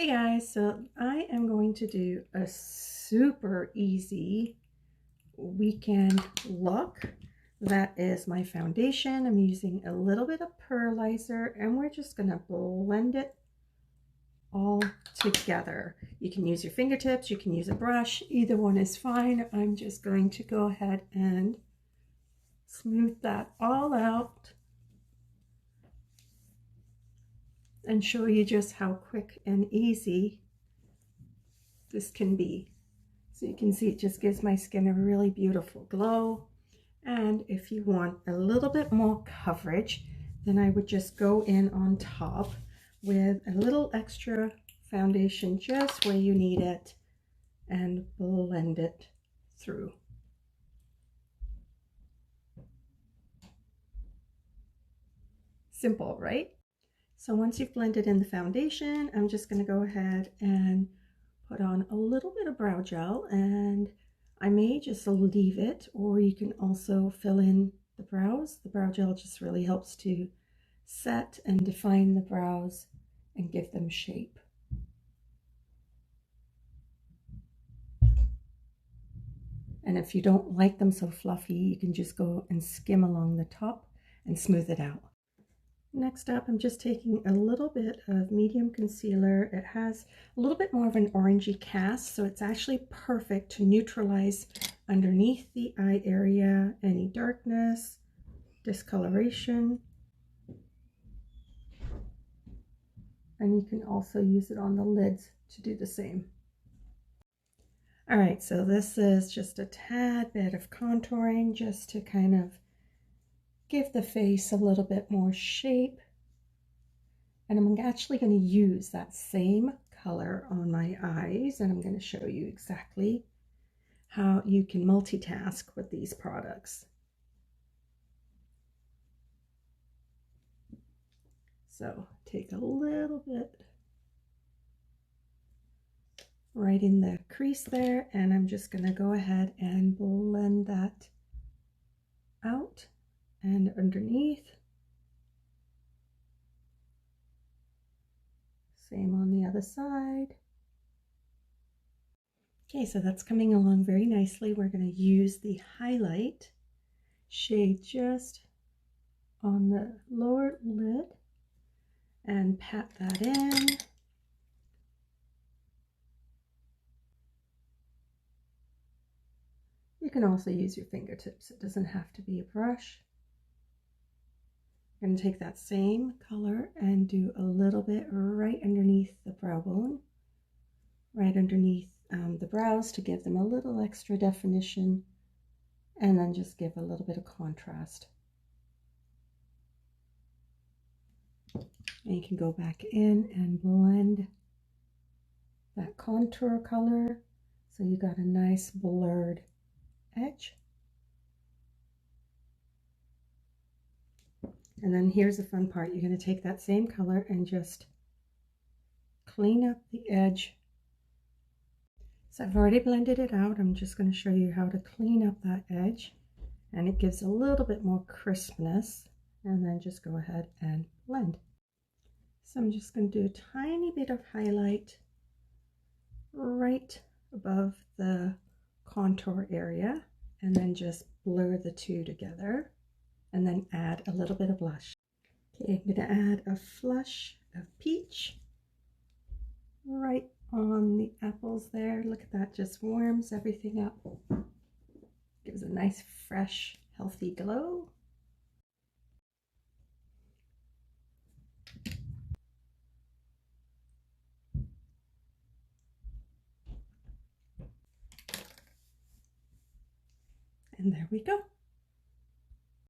Hey guys, so I am going to do a super easy weekend look. That is my foundation. I'm using a little bit of Pearlizer and we're just going to blend it all together. You can use your fingertips, you can use a brush, either one is fine. I'm just going to go ahead and smooth that all out and show you just how quick and easy this can be. So you can see it just gives my skin a really beautiful glow. And if you want a little bit more coverage, then I would just go in on top with a little extra foundation just where you need it and blend it through. Simple, right? So once you've blended in the foundation, I'm just going to go ahead and put on a little bit of brow gel, and I may just leave it, or you can also fill in the brows. The brow gel just really helps to set and define the brows and give them shape. And if you don't like them so fluffy, you can just go and skim along the top and smooth it out. Next up, I'm just taking a little bit of medium concealer. It has a little bit more of an orangey cast, so it's actually perfect to neutralize underneath the eye area, any darkness, discoloration. And you can also use it on the lids to do the same. All right, so this is just a tad bit of contouring just to kind of give the face a little bit more shape. And I'm actually going to use that same color on my eyes, and I'm going to show you exactly how you can multitask with these products. So take a little bit right in the crease there, and I'm just going to go ahead and blend that out and underneath. Same on the other side. Okay, so that's coming along very nicely. We're going to use the highlight shade just on the lower lid and pat that in. You can also use your fingertips. It doesn't have to be a brush. I'm going to take that same color and do a little bit right underneath the brow bone, right underneath the brows to give them a little extra definition, and then just give a little bit of contrast. And you can go back in and blend that contour color so you got a nice blurred edge. And then here's the fun part. You're going to take that same color and just clean up the edge. So I've already blended it out. I'm just going to show you how to clean up that edge, and it gives a little bit more crispness. And then just go ahead and blend. So I'm just going to do a tiny bit of highlight right above the contour area, and then just blur the two together, and then add a little bit of blush. Okay, I'm going to add a flush of peach right on the apples there. Look at that, just warms everything up. Gives a nice, fresh, healthy glow. And there we go.